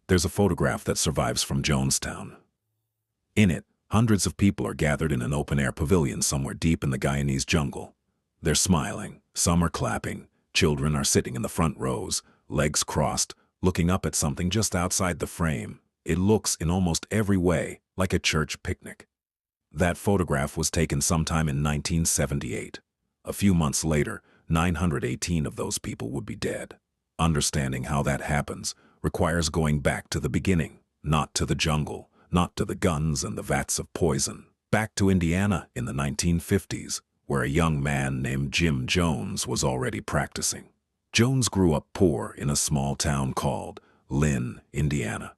There's a photograph that survives from Jonestown. In it, hundreds of people are gathered in an open-air pavilion somewhere deep in the Guyanese jungle. They're smiling, some are clapping, children are sitting in the front rows, legs crossed, looking up at something just outside the frame. It looks in almost every way like a church picnic. That photograph was taken sometime in 1978. A few months later, 918 of those people would be dead. Understanding how that happens requires going back to the beginning, not to the jungle, not to the guns and the vats of poison. Back to Indiana in the 1950s, where a young man named Jim Jones was already practicing. Jones grew up poor in a small town called Lynn, Indiana.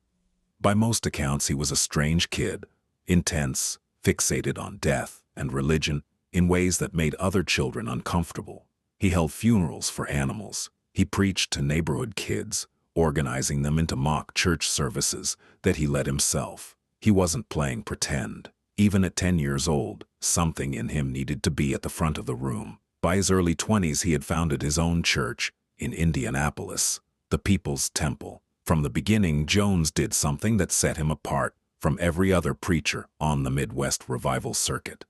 By most accounts, he was a strange kid, intense, fixated on death and religion in ways that made other children uncomfortable. He held funerals for animals. He preached to neighborhood kids, organizing them into mock church services that he led himself. He wasn't playing pretend. Even at 10 years old, something in him needed to be at the front of the room. By his early 20s, he had founded his own church in Indianapolis, the People's Temple. From the beginning, Jones did something that set him apart from every other preacher on the Midwest revival circuit.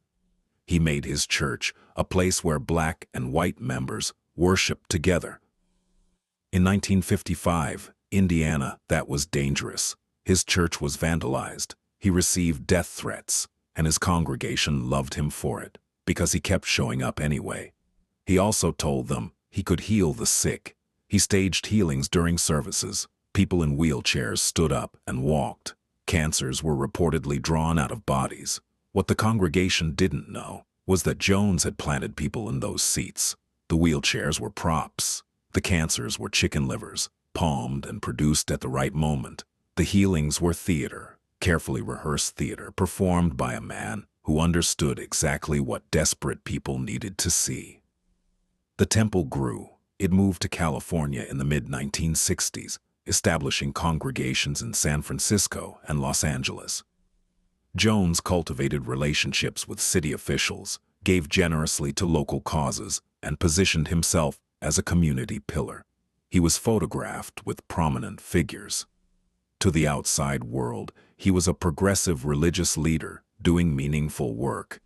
He made his church a place where black and white members worshiped together. In 1955, Indiana, that was dangerous. His church was vandalized. He received death threats, and his congregation loved him for it, because he kept showing up anyway. He also told them he could heal the sick. He staged healings during services. People in wheelchairs stood up and walked. Cancers were reportedly drawn out of bodies. What the congregation didn't know was that Jones had planted people in those seats. The wheelchairs were props. The cancers were chicken livers, palmed and produced at the right moment. The healings were theater, carefully rehearsed theater performed by a man who understood exactly what desperate people needed to see. The temple grew. It moved to California in the mid-1960s, establishing congregations in San Francisco and Los Angeles. Jones cultivated relationships with city officials, gave generously to local causes, and positioned himself as a community pillar. He was photographed with prominent figures. To the outside world, he was a progressive religious leader doing meaningful work.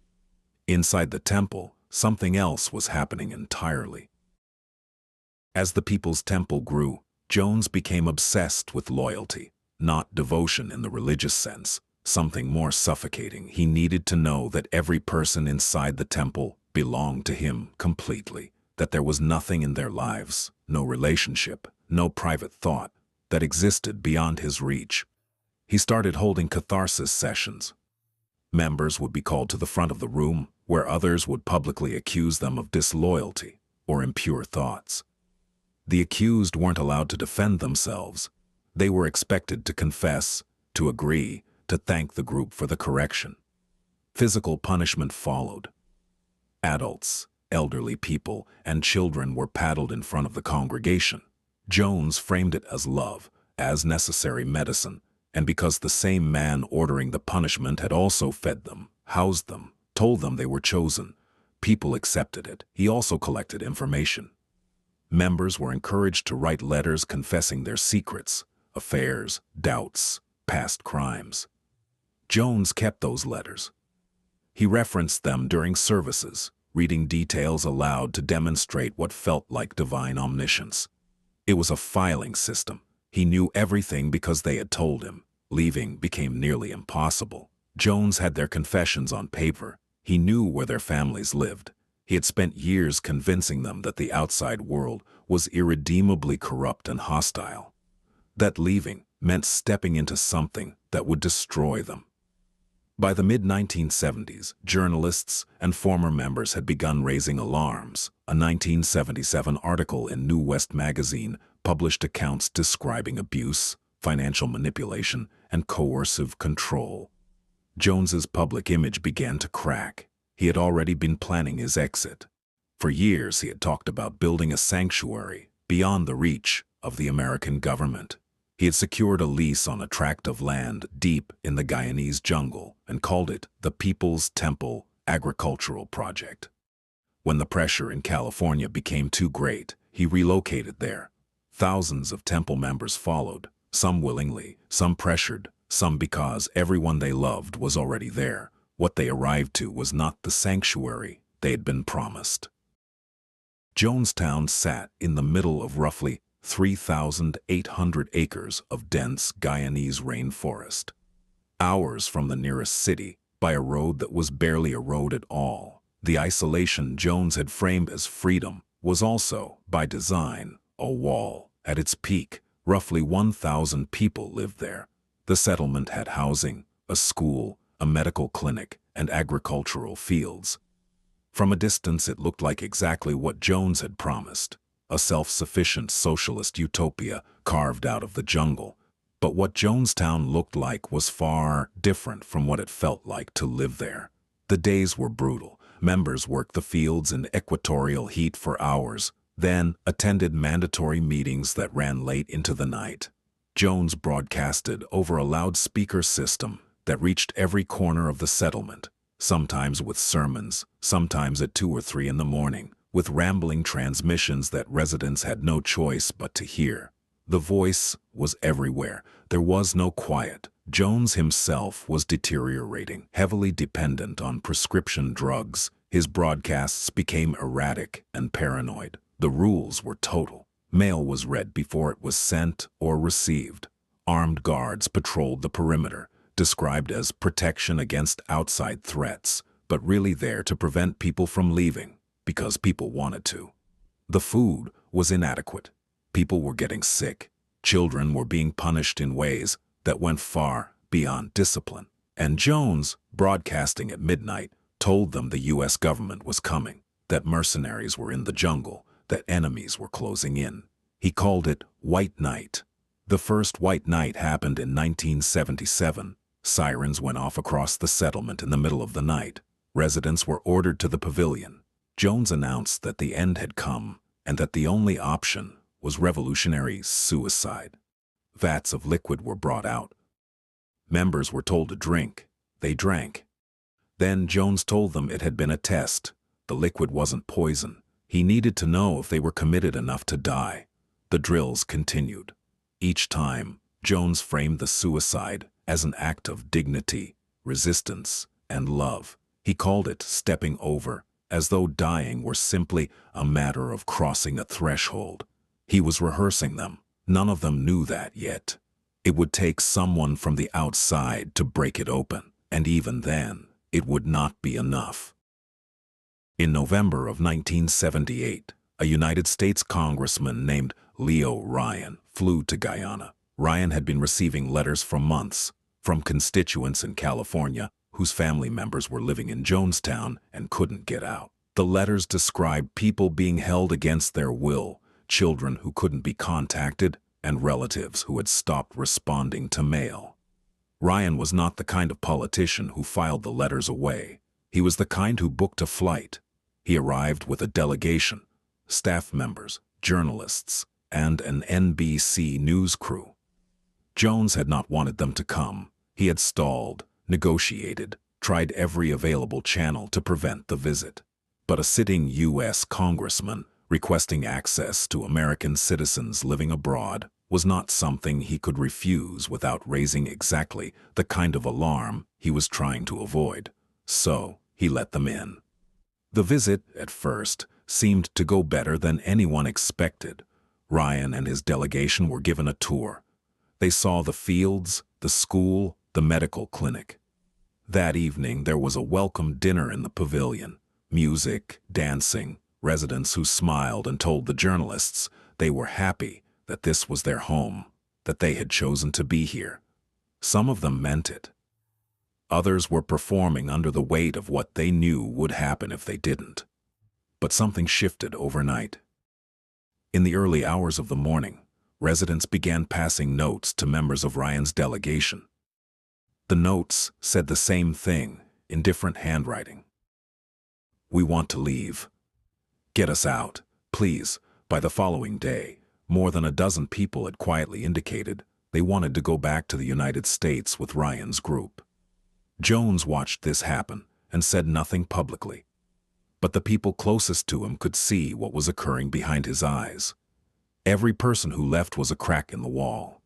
Inside the temple, something else was happening entirely. As the People's Temple grew, Jones became obsessed with loyalty, not devotion in the religious sense, something more suffocating. He needed to know that every person inside the temple belonged to him completely, that there was nothing in their lives, no relationship, no private thought, that existed beyond his reach. He started holding catharsis sessions. Members would be called to the front of the room, where others would publicly accuse them of disloyalty or impure thoughts. The accused weren't allowed to defend themselves. They were expected to confess, to agree, to thank the group for the correction. Physical punishment followed. Adults, elderly people, and children were paddled in front of the congregation. Jones framed it as love, as necessary medicine, and because the same man ordering the punishment had also fed them, housed them, told them they were chosen, people accepted it. He also collected information. Members were encouraged to write letters confessing their secrets, affairs, doubts, past crimes. Jones kept those letters. He referenced them during services, reading details aloud to demonstrate what felt like divine omniscience. It was a filing system. He knew everything because they had told him. Leaving became nearly impossible. Jones had their confessions on paper. He knew where their families lived. He had spent years convincing them that the outside world was irredeemably corrupt and hostile. That leaving meant stepping into something that would destroy them. By the mid-1970s, journalists and former members had begun raising alarms. A 1977 article in New West magazine published accounts describing abuse, financial manipulation, and coercive control. Jones's public image began to crack. He had already been planning his exit. For years, he had talked about building a sanctuary beyond the reach of the American government. He had secured a lease on a tract of land deep in the Guyanese jungle and called it the People's Temple Agricultural Project. When the pressure in California became too great, he relocated there. Thousands of temple members followed. Some willingly, some pressured, some because everyone they loved was already there. What they arrived to was not the sanctuary they had been promised. Jonestown sat in the middle of roughly 3,800 acres of dense Guyanese rainforest, hours from the nearest city by a road that was barely a road at all. The isolation Jones had framed as freedom was also, by design, a wall. At its peak, roughly 1,000 people lived there. The settlement had housing, a school, a medical clinic, and agricultural fields. From a distance it looked like exactly what Jones had promised, a self-sufficient socialist utopia carved out of the jungle. But what Jonestown looked like was far different from what it felt like to live there. The days were brutal. Members worked the fields in equatorial heat for hours, then attended mandatory meetings that ran late into the night. Jones broadcasted over a loudspeaker system that reached every corner of the settlement, sometimes with sermons, sometimes at 2 or 3 in the morning, with rambling transmissions that residents had no choice but to hear. The voice was everywhere. There was no quiet. Jones himself was deteriorating, heavily dependent on prescription drugs. His broadcasts became erratic and paranoid. The rules were total. Mail was read before it was sent or received. Armed guards patrolled the perimeter, described as protection against outside threats, but really there to prevent people from leaving, because people wanted to. The food was inadequate. People were getting sick. Children were being punished in ways that went far beyond discipline. And Jones, broadcasting at midnight, told them the U.S. government was coming, that mercenaries were in the jungle, that enemies were closing in. He called it White Night. The first White Night happened in 1977. Sirens went off across the settlement in the middle of the night. Residents were ordered to the pavilion. Jones announced that the end had come and that the only option was revolutionary suicide. Vats of liquid were brought out. Members were told to drink. They drank. Then Jones told them it had been a test. The liquid wasn't poison. He needed to know if they were committed enough to die. The drills continued. Each time, Jones framed the suicide as an act of dignity, resistance, and love. He called it stepping over, as though dying were simply a matter of crossing a threshold. He was rehearsing them. None of them knew that yet. It would take someone from the outside to break it open, and even then, it would not be enough. In November of 1978, a United States congressman named Leo Ryan flew to Guyana. Ryan had been receiving letters for months from constituents in California whose family members were living in Jonestown and couldn't get out. The letters described people being held against their will, children who couldn't be contacted, and relatives who had stopped responding to mail. Ryan was not the kind of politician who filed the letters away. He was the kind who booked a flight. He arrived with a delegation, staff members, journalists, and an NBC news crew. Jones had not wanted them to come. He had stalled, negotiated, tried every available channel to prevent the visit. But a sitting U.S. congressman requesting access to American citizens living abroad was not something he could refuse without raising exactly the kind of alarm he was trying to avoid. So he let them in. The visit, at first, seemed to go better than anyone expected. Ryan and his delegation were given a tour. They saw the fields, the school, the medical clinic. That evening there was a welcome dinner in the pavilion. Music, dancing, residents who smiled and told the journalists they were happy that this was their home, that they had chosen to be here. Some of them meant it. Others were performing under the weight of what they knew would happen if they didn't. But something shifted overnight. In the early hours of the morning, residents began passing notes to members of Ryan's delegation. The notes said the same thing in different handwriting. "We want to leave. Get us out, please." By the following day, more than a dozen people had quietly indicated they wanted to go back to the United States with Ryan's group. Jones watched this happen and said nothing publicly. But the people closest to him could see what was occurring behind his eyes. Every person who left was a crack in the wall.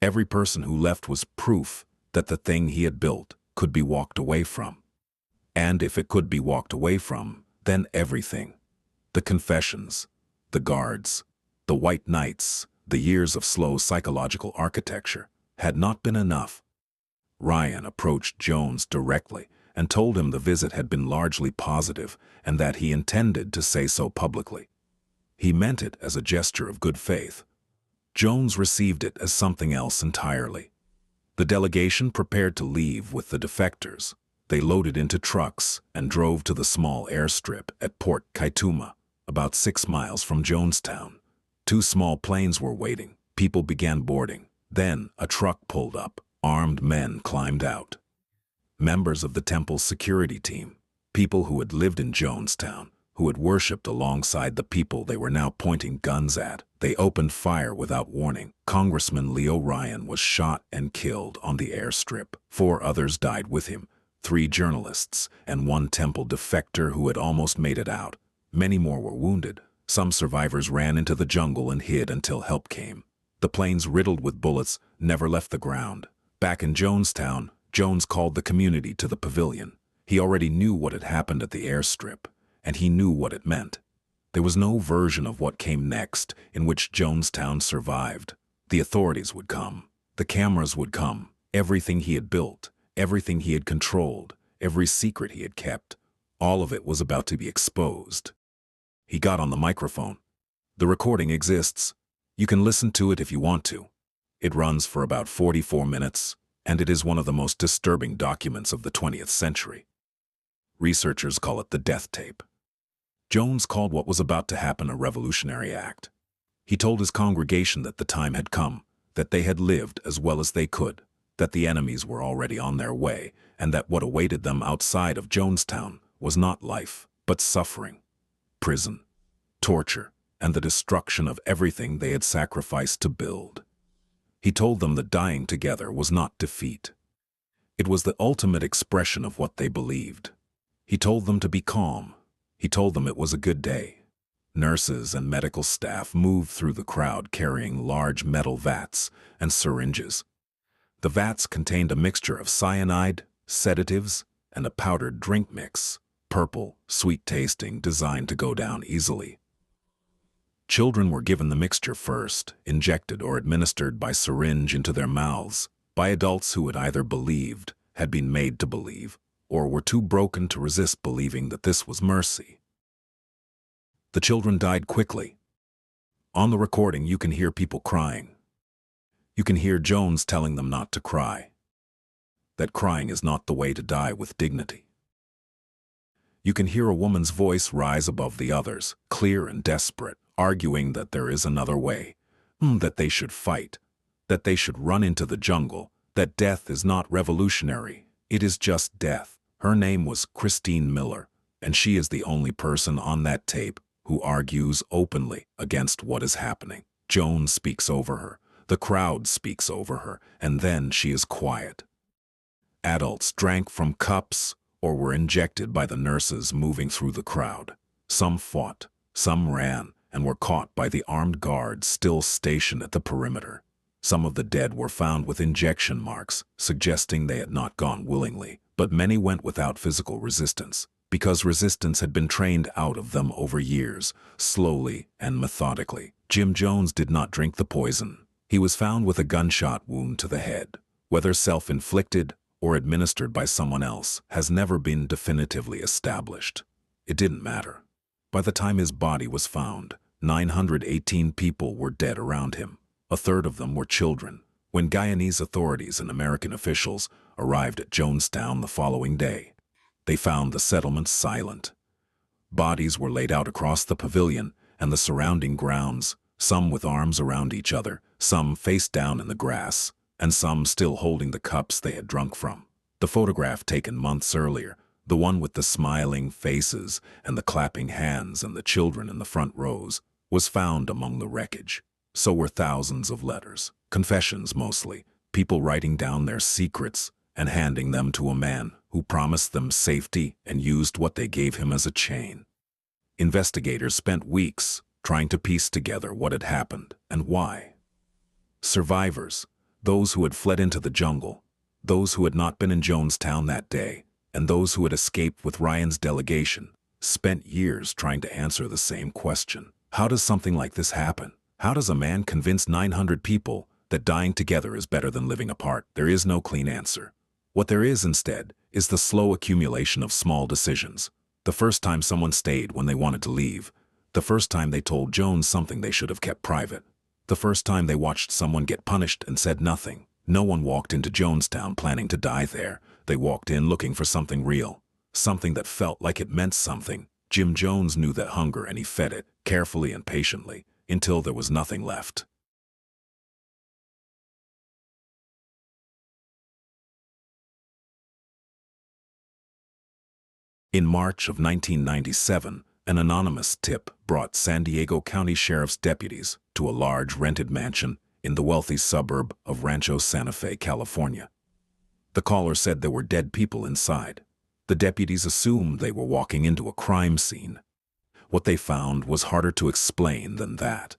Every person who left was proof that the thing he had built could be walked away from. And if it could be walked away from, then everything. The confessions, the guards, the white knights, the years of slow psychological architecture had not been enough. Ryan approached Jones directly and told him the visit had been largely positive and that he intended to say so publicly. He meant it as a gesture of good faith. Jones received it as something else entirely. The delegation prepared to leave with the defectors. They loaded into trucks and drove to the small airstrip at Port Kaituma, about 6 miles from Jonestown. 2 small planes were waiting. People began boarding. Then a truck pulled up. Armed men climbed out. Members of the temple's security team, people who had lived in Jonestown, who had worshipped alongside the people they were now pointing guns at. They opened fire without warning. Congressman Leo Ryan was shot and killed on the airstrip. 4 others died with him, 3 journalists and 1 temple defector who had almost made it out. Many more were wounded. Some survivors ran into the jungle and hid until help came. The planes, riddled with bullets, never left the ground. Back in Jonestown, Jones called the community to the pavilion. He already knew what had happened at the airstrip, and he knew what it meant. There was no version of what came next in which Jonestown survived. The authorities would come. The cameras would come. Everything he had built, everything he had controlled, every secret he had kept, all of it was about to be exposed. He got on the microphone. The recording exists. You can listen to it if you want to. It runs for about 44 minutes, and it is one of the most disturbing documents of the 20th century. Researchers call it the death tape. Jones called what was about to happen a revolutionary act. He told his congregation that the time had come, that they had lived as well as they could, that the enemies were already on their way, and that what awaited them outside of Jonestown was not life, but suffering, prison, torture, and the destruction of everything they had sacrificed to build. He told them that dying together was not defeat. It was the ultimate expression of what they believed. He told them to be calm. He told them it was a good day. Nurses and medical staff moved through the crowd carrying large metal vats and syringes. The vats contained a mixture of cyanide, sedatives, and a powdered drink mix, purple, sweet-tasting, designed to go down easily. Children were given the mixture first, injected or administered by syringe into their mouths, by adults who had either believed, had been made to believe, or were too broken to resist believing that this was mercy. The children died quickly. On the recording, you can hear people crying. You can hear Jones telling them not to cry, that crying is not the way to die with dignity. You can hear a woman's voice rise above the others, clear and desperate, arguing that there is another way, that they should fight, that they should run into the jungle, that death is not revolutionary, it is just death. Her name was Christine Miller, and she is the only person on that tape who argues openly against what is happening. Jones speaks over her, the crowd speaks over her, and then she is quiet. Adults drank from cups or were injected by the nurses moving through the crowd. Some fought, some ran, and were caught by the armed guards still stationed at the perimeter. Some of the dead were found with injection marks, suggesting they had not gone willingly, but many went without physical resistance, because resistance had been trained out of them over years, slowly and methodically. Jim Jones did not drink the poison. He was found with a gunshot wound to the head. Whether self-inflicted or administered by someone else has never been definitively established. It didn't matter. By the time his body was found, 918 people were dead around him. A third of them were children. When Guyanese authorities and American officials arrived at Jonestown the following day, they found the settlement silent. Bodies were laid out across the pavilion and the surrounding grounds, some with arms around each other, some face down in the grass, and some still holding the cups they had drunk from. The photograph taken months earlier, the one with the smiling faces and the clapping hands and the children in the front rows, was found among the wreckage. So were thousands of letters, confessions mostly, people writing down their secrets and handing them to a man who promised them safety and used what they gave him as a chain. Investigators spent weeks trying to piece together what had happened and why. Survivors, Those who had fled into the jungle, those who had not been in Jonestown that day, and those who had escaped with Ryan's delegation, spent years trying to answer the same question. How does something like this happen? How does a man convince 900 people that dying together is better than living apart? There is no clean answer. What there is instead is the slow accumulation of small decisions. The first time someone stayed when they wanted to leave. The first time they told Jones something they should have kept private. The first time they watched someone get punished and said nothing. No one walked into Jonestown planning to die there. They walked in looking for something real, something that felt like it meant something. Jim Jones knew that hunger, and he fed it, carefully and patiently, until there was nothing left. In March of 1997, an anonymous tip brought San Diego County Sheriff's deputies to a large rented mansion in the wealthy suburb of Rancho Santa Fe, California. The caller said there were dead people inside. The deputies assumed they were walking into a crime scene. What they found was harder to explain than that.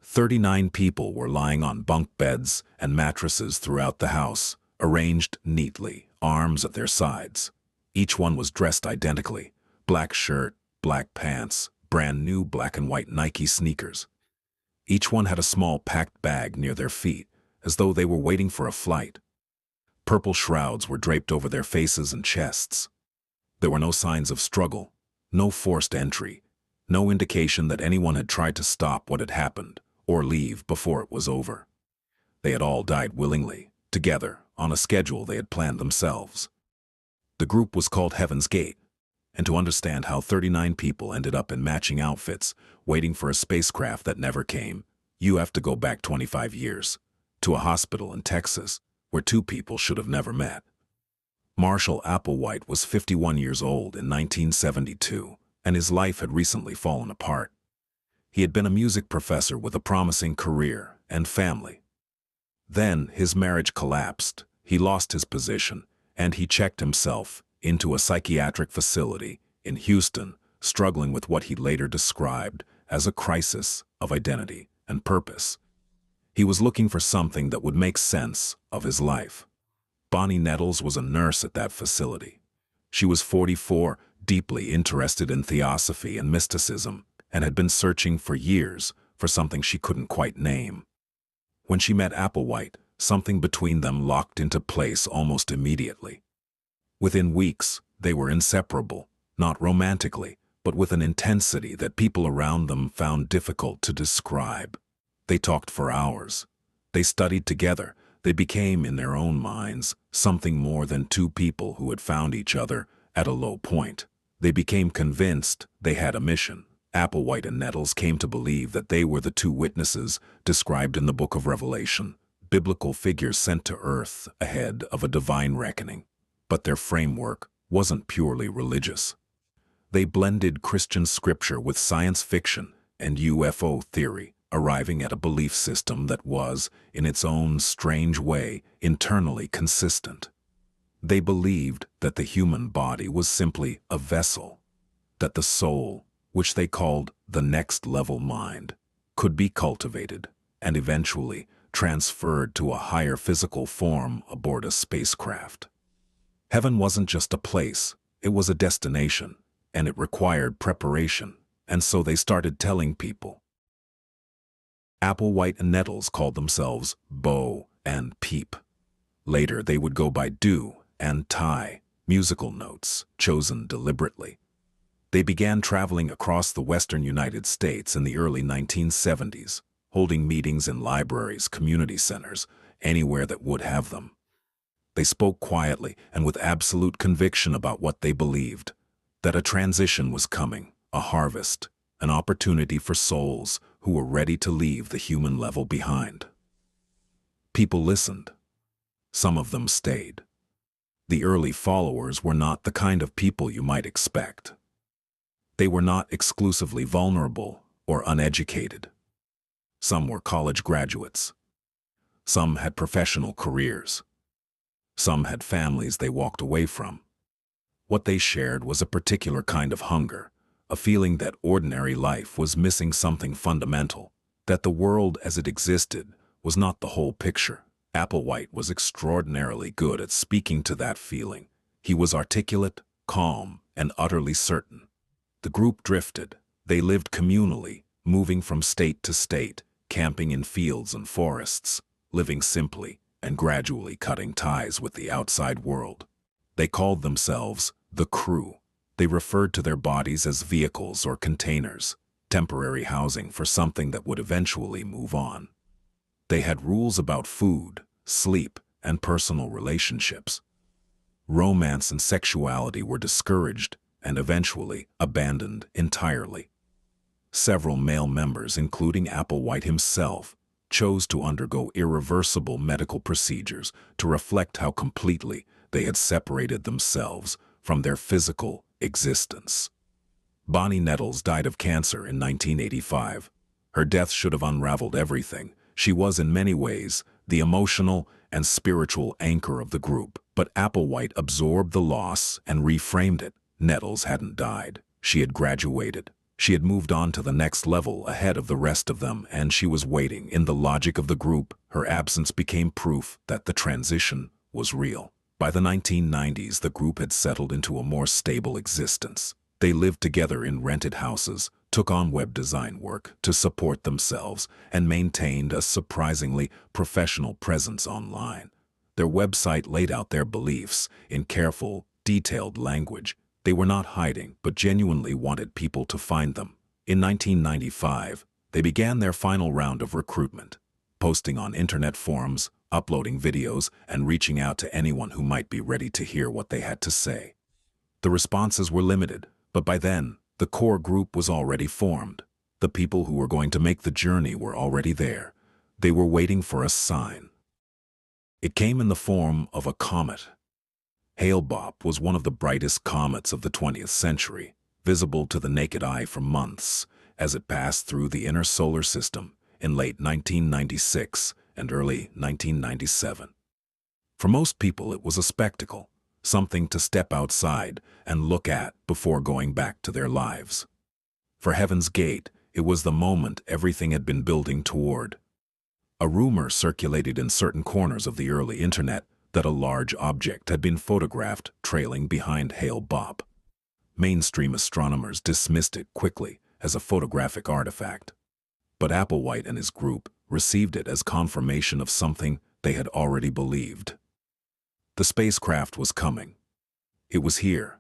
39 people were lying on bunk beds and mattresses throughout the house, arranged neatly, arms at their sides. Each one was dressed identically: black shirt, black pants, brand new black and white Nike sneakers. Each one had a small packed bag near their feet, as though they were waiting for a flight. Purple shrouds were draped over their faces and chests. There were no signs of struggle, no forced entry, no indication that anyone had tried to stop what had happened or leave before it was over. They had all died willingly, together, on a schedule they had planned themselves. The group was called Heaven's Gate, and to understand how 39 people ended up in matching outfits, waiting for a spacecraft that never came, you have to go back 25 years, to a hospital in Texas, where two people should have never met. Marshall Applewhite was 51 years old in 1972, and his life had recently fallen apart. He had been a music professor with a promising career and family. Then his marriage collapsed, he lost his position, and he checked himself into a psychiatric facility in Houston, struggling with what he later described as a crisis of identity and purpose. He was looking for something that would make sense of his life. Bonnie Nettles was a nurse at that facility. She was 44, deeply interested in theosophy and mysticism, and had been searching for years for something she couldn't quite name. When she met Applewhite, something between them locked into place almost immediately. Within weeks, they were inseparable, not romantically, but with an intensity that people around them found difficult to describe. They talked for hours. They studied together. They became, in their own minds, something more than two people who had found each other at a low point. They became convinced they had a mission. Applewhite and Nettles came to believe that they were the two witnesses described in the Book of Revelation, biblical figures sent to earth ahead of a divine reckoning. But their framework wasn't purely religious. They blended Christian scripture with science fiction and UFO theory, arriving at a belief system that was, in its own strange way, internally consistent. They believed that the human body was simply a vessel, that the soul, which they called the next-level mind, could be cultivated and eventually transferred to a higher physical form aboard a spacecraft. Heaven wasn't just a place, it was a destination, and it required preparation, and so they started telling people. Applewhite and Nettles called themselves Bo and Peep. Later they would go by Do and Tie, musical notes chosen deliberately. They began traveling across the western United States in the early 1970s, holding meetings in libraries, community centers, anywhere that would have them. They spoke quietly and with absolute conviction about what they believed, that a transition was coming, a harvest, an opportunity for souls who were ready to leave the human level behind. People listened. Some of them stayed. The early followers were not the kind of people you might expect. They were not exclusively vulnerable or uneducated. Some were college graduates. Some had professional careers. Some had families they walked away from. What they shared was a particular kind of hunger, a feeling that ordinary life was missing something fundamental, that the world as it existed was not the whole picture, Applewhite was extraordinarily good at speaking to that feeling. He was articulate, calm, and utterly certain. The group drifted. They lived communally, moving from state to state, camping in fields and forests, living simply and gradually cutting ties with the outside world. They called themselves the crew. They referred to their bodies as vehicles or containers, temporary housing for something that would eventually move on. They had rules about food, sleep, and personal relationships. Romance and sexuality were discouraged and eventually abandoned entirely. Several male members, including Applewhite himself, chose to undergo irreversible medical procedures to reflect how completely they had separated themselves from their physical existence. Bonnie Nettles died of cancer in 1985. Her death should have unraveled everything. She was in many ways the emotional and spiritual anchor of the group, but Applewhite absorbed the loss and reframed it. Nettles hadn't died. She had graduated. She had moved on to the next level ahead of the rest of them, and she was waiting. In the logic of the group, her absence became proof that the transition was real. By the 1990s, the group had settled into a more stable existence. They lived together in rented houses, took on web design work to support themselves, and maintained a surprisingly professional presence online. Their website laid out their beliefs in careful, detailed language. They were not hiding, but genuinely wanted people to find them. In 1995, they began their final round of recruitment, posting on internet forums, uploading videos, and reaching out to anyone who might be ready to hear what they had to say. The responses were limited, but by then, the core group was already formed. The people who were going to make the journey were already there. They were waiting for a sign. It came in the form of a comet. Hale-Bopp was one of the brightest comets of the 20th century, visible to the naked eye for months as it passed through the inner solar system in late 1996 and early 1997. For most people, it was a spectacle, something to step outside and look at before going back to their lives. For Heaven's Gate, it was the moment everything had been building toward. A rumor circulated in certain corners of the early internet that a large object had been photographed trailing behind Hale-Bopp. Mainstream astronomers dismissed it quickly as a photographic artifact. But Applewhite and his group received it as confirmation of something they had already believed. The spacecraft was coming. It was here,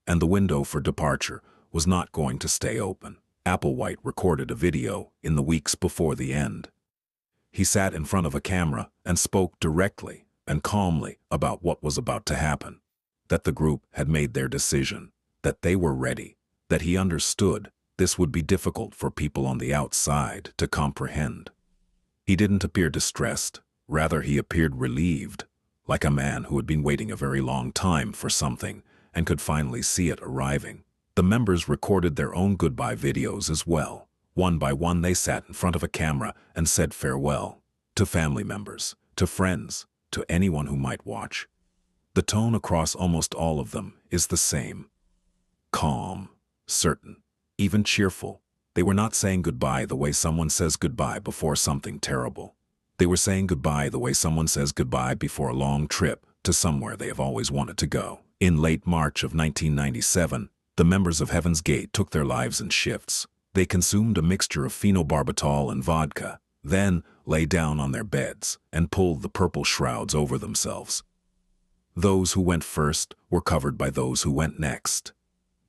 and the window for departure was not going to stay open. Applewhite recorded a video in the weeks before the end. He sat in front of a camera and spoke directly and calmly about what was about to happen, that the group had made their decision, that they were ready, that he understood this would be difficult for people on the outside to comprehend. He didn't appear distressed, rather he appeared relieved, like a man who had been waiting a very long time for something and could finally see it arriving. The members recorded their own goodbye videos as well. One by one they sat in front of a camera and said farewell to family members, to friends, to anyone who might watch. The tone across almost all of them is the same. Calm, certain, even cheerful. They were not saying goodbye the way someone says goodbye before something terrible. They were saying goodbye the way someone says goodbye before a long trip to somewhere they have always wanted to go. In late March of 1997, the members of Heaven's Gate took their lives in shifts. They consumed a mixture of phenobarbital and vodka, then lay down on their beds and pulled the purple shrouds over themselves. Those who went first were covered by those who went next.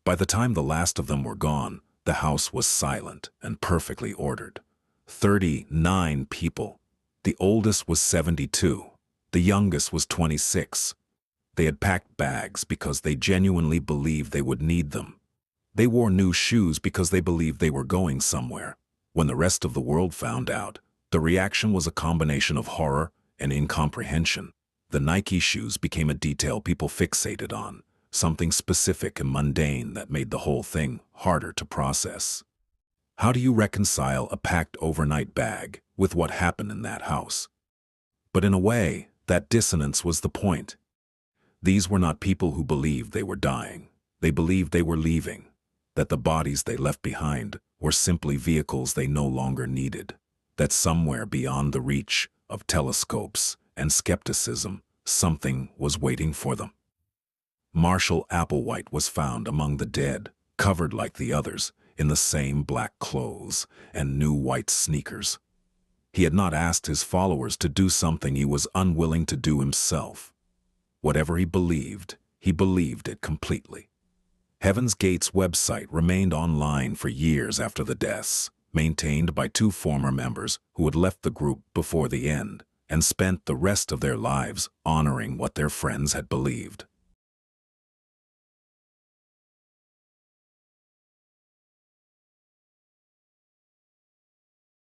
By the time the last of them were gone, the house was silent and perfectly ordered. 39 people. The oldest was 72. The youngest was 26. They had packed bags because they genuinely believed they would need them. They wore new shoes because they believed they were going somewhere. When the rest of the world found out, the reaction was a combination of horror and incomprehension. The Nike shoes became a detail people fixated on, something specific and mundane that made the whole thing harder to process. How do you reconcile a packed overnight bag with what happened in that house? But in a way, that dissonance was the point. These were not people who believed they were dying. They believed they were leaving, that the bodies they left behind were simply vehicles they no longer needed, that somewhere beyond the reach of telescopes and skepticism, something was waiting for them. Marshall Applewhite was found among the dead, covered like the others, in the same black clothes and new white sneakers. He had not asked his followers to do something he was unwilling to do himself. Whatever he believed it completely. Heaven's Gate's website remained online for years after the deaths, maintained by two former members who had left the group before the end and spent the rest of their lives honoring what their friends had believed.